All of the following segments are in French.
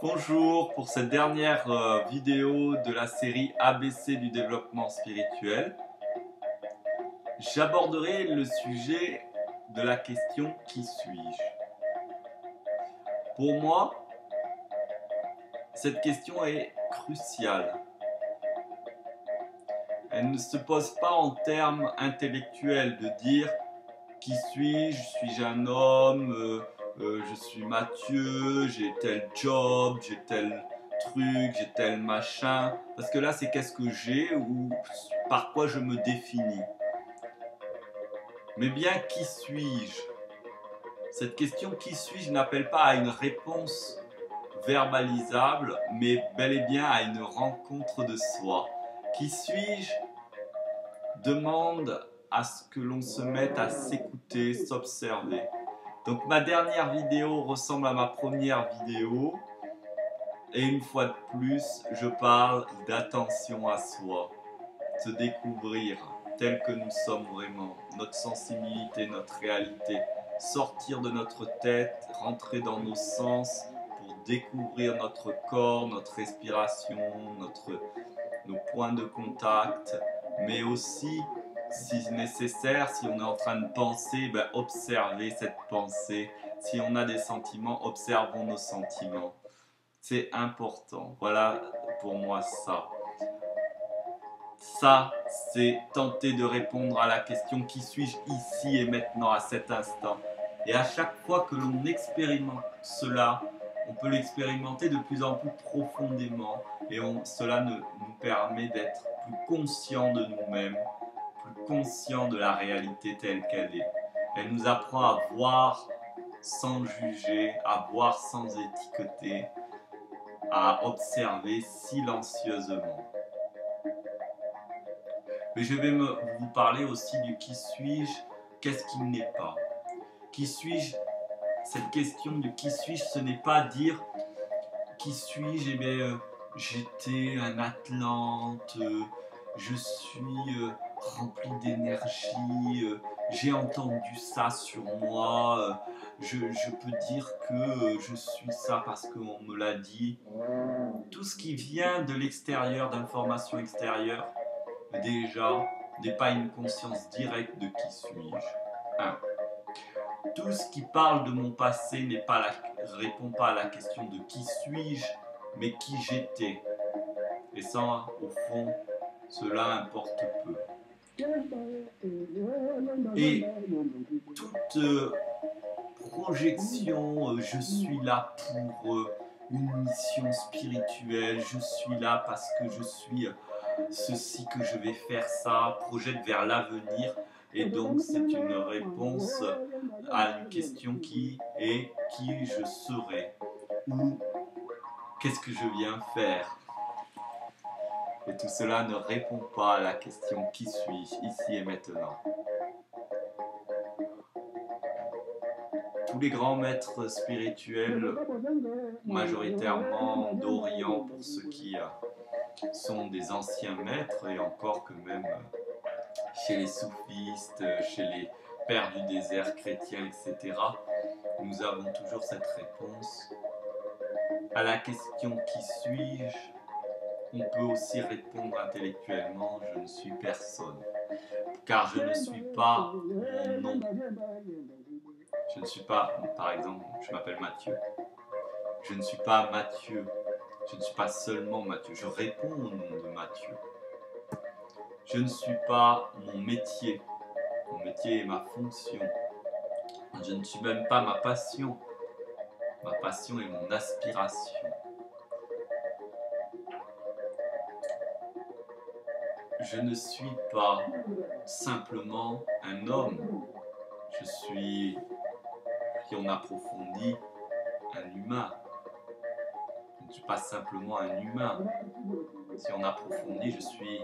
Bonjour pour cette dernière vidéo de la série ABC du développement spirituel. J'aborderai le sujet de la question « Qui suis-je » Pour moi, cette question est cruciale. Elle ne se pose pas en termes intellectuels de dire « Qui suis-je ? Suis-je un homme ? Je suis Mathieu, j'ai tel job, j'ai tel truc, j'ai tel machin. » Parce que là, c'est qu'est-ce que j'ai ou par quoi je me définis. Mais bien, qui suis-je? Cette question « Qui suis-je » n'appelle pas à une réponse verbalisable, mais bel et bien à une rencontre de soi. Qui suis-je demande à ce que l'on se mette à s'écouter, s'observer. Donc ma dernière vidéo ressemble à ma première vidéo et une fois de plus, je parle d'attention à soi, se découvrir tel que nous sommes vraiment, notre sensibilité, notre réalité, sortir de notre tête, rentrer dans nos sens pour découvrir notre corps, notre respiration, nos points de contact, mais aussi, si nécessaire, si on est en train de penser, observer cette pensée. Si on a des sentiments, observons nos sentiments. C'est important. Voilà pour moi ça. Ça, c'est tenter de répondre à la question « Qui suis-je ici et maintenant à cet instant ?» Et à chaque fois que l'on expérimente cela, on peut l'expérimenter de plus en plus profondément et cela nous permet d'être plus conscients de nous-mêmes, plus conscients de la réalité telle qu'elle est. Elle nous apprend à voir sans juger, à voir sans étiqueter, à observer silencieusement. Mais je vais vous parler aussi du qui suis-je, qu'est-ce qui n'est pas. Qui suis-je? Cette question de qui suis-je, ce n'est pas dire qui suis-je, eh bien, j'étais un Atlante, je suis rempli d'énergie, j'ai entendu ça sur moi, je peux dire que je suis ça parce qu'on me l'a dit. Tout ce qui vient de l'extérieur, d'informations extérieures, déjà, n'est pas une conscience directe de qui suis-je. 1. Tout ce qui parle de mon passé répond pas à la question de qui suis-je, mais qui j'étais. Et ça, au fond, cela importe peu. Et toute projection, je suis là pour une mission spirituelle, je suis là parce que je suis ceci, que je vais faire ça, projette vers l'avenir. Et donc c'est une réponse à une question qui est qui je serai ou qu'est-ce que je viens faire. Et tout cela ne répond pas à la question qui suis-je ici et maintenant. Tous les grands maîtres spirituels, majoritairement d'Orient pour ceux qui sont des anciens maîtres, et encore que même chez les soufistes, chez les pères du désert chrétiens, etc., nous avons toujours cette réponse. À la question « Qui suis-je ?» on peut aussi répondre intellectuellement « Je ne suis personne », car je ne suis pas mon nom. Je ne suis pas, par exemple, je m'appelle Mathieu. Je ne suis pas Mathieu. Je ne suis pas seulement Mathieu. Je réponds au nom de Mathieu. Je ne suis pas mon métier. Mon métier est ma fonction. Je ne suis même pas ma passion. Ma passion est mon aspiration. Je ne suis pas simplement un homme. Je suis, si on approfondit, un humain. Je ne suis pas simplement un humain. Si on approfondit, je suis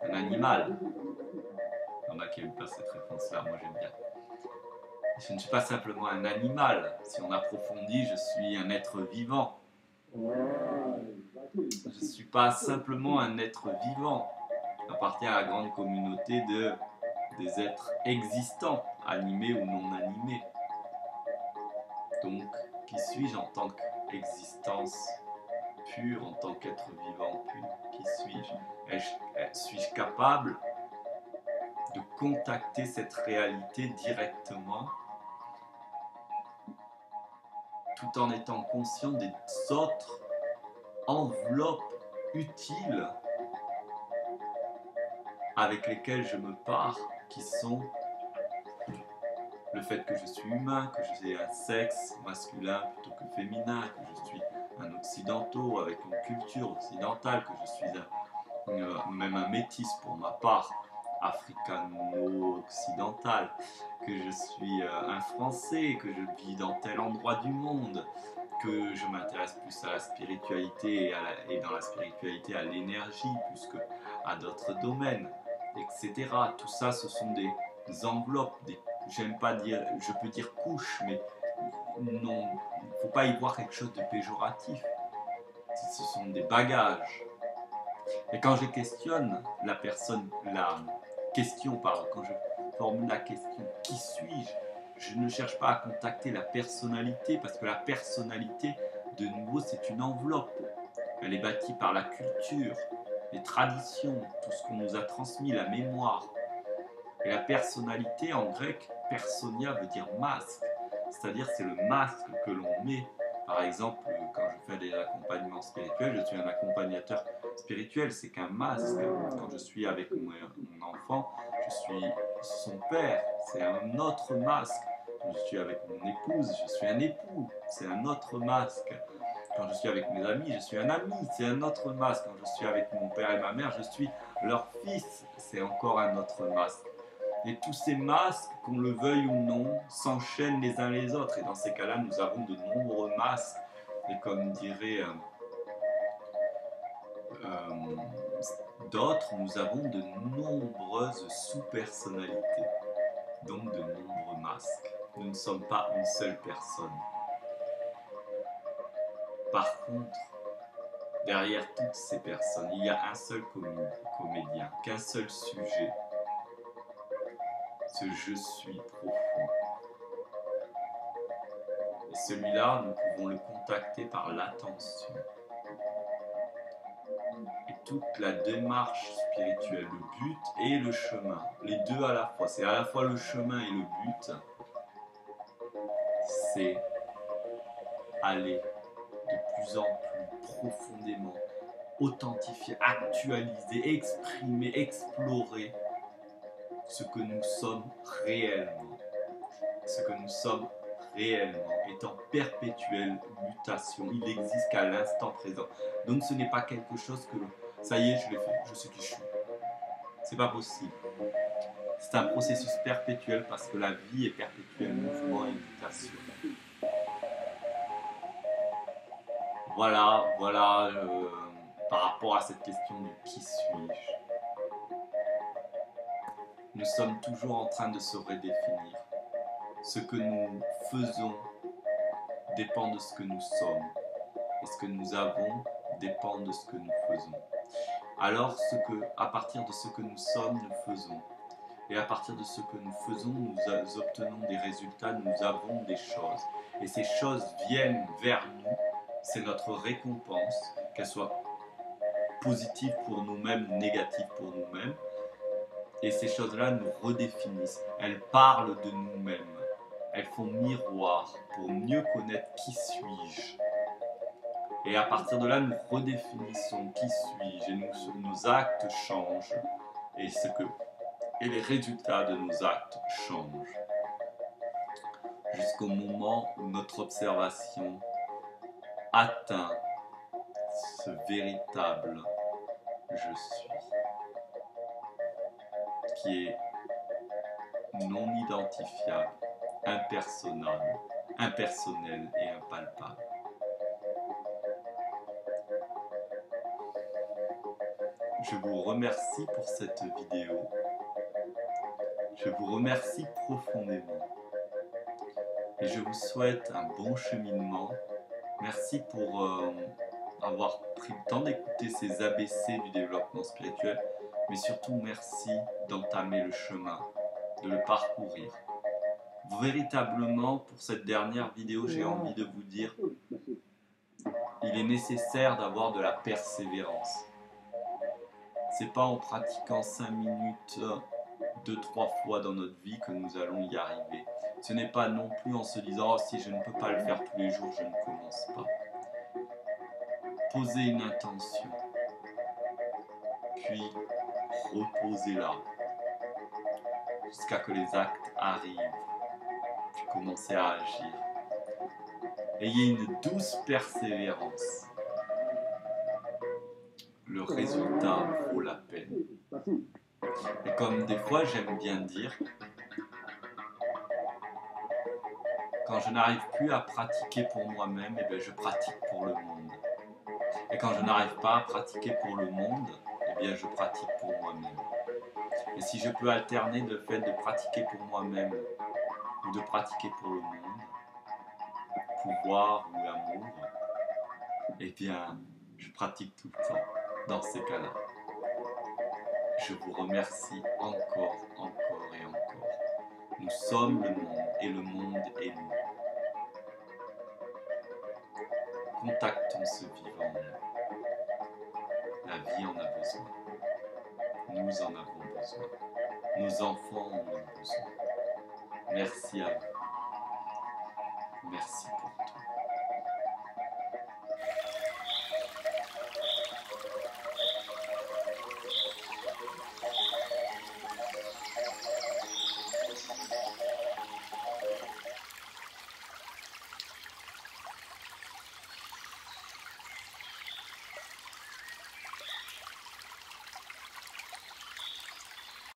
un animal. Il y en a qui n'aiment pas cette réponse-là, moi j'aime bien. Je ne suis pas simplement un animal. Si on approfondit, je suis un être vivant. Je ne suis pas simplement un être vivant. J'appartiens à la grande communauté des êtres existants, animés ou non animés. Donc, qui suis-je en tant qu'existence pur, en tant qu'être vivant pur? Qui suis-je? Suis-je capable de contacter cette réalité directement tout en étant conscient des autres enveloppes utiles avec lesquelles je me pars, qui sont le fait que je suis humain, que j'ai un sexe masculin plutôt que féminin, que je suis un occidentaux avec une culture occidentale, que je suis même un métis pour ma part, africano-occidental, que je suis un Français, que je vis dans tel endroit du monde, que je m'intéresse plus à la spiritualité et dans la spiritualité à l'énergie plus qu'à d'autres domaines, etc. Tout ça, ce sont des enveloppes, j'aime pas dire, je peux dire couches, mais non, il ne faut pas y voir quelque chose de péjoratif. Ce sont des bagages. Et quand je questionne la question, quand je formule la question, qui suis-je? Je ne cherche pas à contacter la personnalité, parce que la personnalité, de nouveau, c'est une enveloppe. Elle est bâtie par la culture, les traditions, tout ce qu'on nous a transmis, la mémoire. Et la personnalité, en grec, personnia veut dire masque, c'est-à-dire c'est le masque que l'on met. Par exemple, quand je fais des accompagnements spirituels, je suis un accompagnateur spirituel, c'est qu'un masque. Quand je suis avec mon enfant, je suis son père, c'est un autre masque. Quand je suis avec mon épouse, je suis un époux, c'est un autre masque. Quand je suis avec mes amis, je suis un ami, c'est un autre masque. Quand je suis avec mon père et ma mère, je suis leur fils, c'est encore un autre masque. Et tous ces masques, qu'on le veuille ou non, s'enchaînent les uns les autres. Et dans ces cas-là, nous avons de nombreux masques. Et comme dirait d'autres, nous avons de nombreuses sous-personnalités. Donc de nombreux masques. Nous ne sommes pas une seule personne. Par contre, derrière toutes ces personnes, il y a un seul comédien, qu'un seul sujet. Ce je suis profond. Et celui-là, nous pouvons le contacter par l'attention. Et toute la démarche spirituelle, le but et le chemin, les deux à la fois, c'est à la fois le chemin et le but, c'est aller de plus en plus profondément, authentifier, actualiser, exprimer, explorer ce que nous sommes réellement. Ce que nous sommes réellement est en perpétuelle mutation. Il n'existe qu'à l'instant présent. Donc ce n'est pas quelque chose que ça y est, je l'ai fait, je sais qui je suis. C'est pas possible. C'est un processus perpétuel parce que la vie est perpétuel mouvement et mutation. Voilà, par rapport à cette question du qui suis-je. Nous sommes toujours en train de se redéfinir. Ce que nous faisons dépend de ce que nous sommes. Et ce que nous avons dépend de ce que nous faisons. Alors, à partir de ce que nous sommes, nous faisons. Et à partir de ce que nous faisons, nous obtenons des résultats, nous avons des choses. Et ces choses viennent vers nous, c'est notre récompense, qu'elle soit positive pour nous-mêmes, négative pour nous-mêmes. Et ces choses-là nous redéfinissent, elles parlent de nous-mêmes, elles font miroir pour mieux connaître qui suis-je. Et à partir de là, nous redéfinissons qui suis-je et nos actes changent et les résultats de nos actes changent. Jusqu'au moment où notre observation atteint ce véritable je suis, qui est non identifiable, impersonnel et impalpable. Je vous remercie pour cette vidéo. Je vous remercie profondément. Et je vous souhaite un bon cheminement. Merci pour avoir pris le temps d'écouter ces ABC du développement spirituel. Mais surtout, merci d'entamer le chemin, de le parcourir. Véritablement, pour cette dernière vidéo, j'ai envie de vous dire il est nécessaire d'avoir de la persévérance. C'est pas en pratiquant 5 minutes 2-3 fois dans notre vie que nous allons y arriver. Ce n'est pas non plus en se disant « Oh, si je ne peux pas le faire tous les jours, je ne commence pas ». Posez une intention, puis reposez-la jusqu'à que les actes arrivent, puis commencez à agir. Ayez une douce persévérance. Le résultat vaut la peine. Et comme des fois j'aime bien dire, quand je n'arrive plus à pratiquer pour moi-même, eh bien je pratique pour le monde. Et quand je n'arrive pas à pratiquer pour le monde, eh bien je pratique pour moi-même. Et si je peux alterner le fait de pratiquer pour moi-même ou de pratiquer pour le monde, pouvoir ou amour, eh bien je pratique tout le temps dans ces cas-là. Je vous remercie encore et encore. Nous sommes le monde et le monde est nous. Contactons ce vivant en nous. La vie en a besoin. Nous en avons besoin. Nos enfants en ont besoin. Merci à vous. Merci pour tout.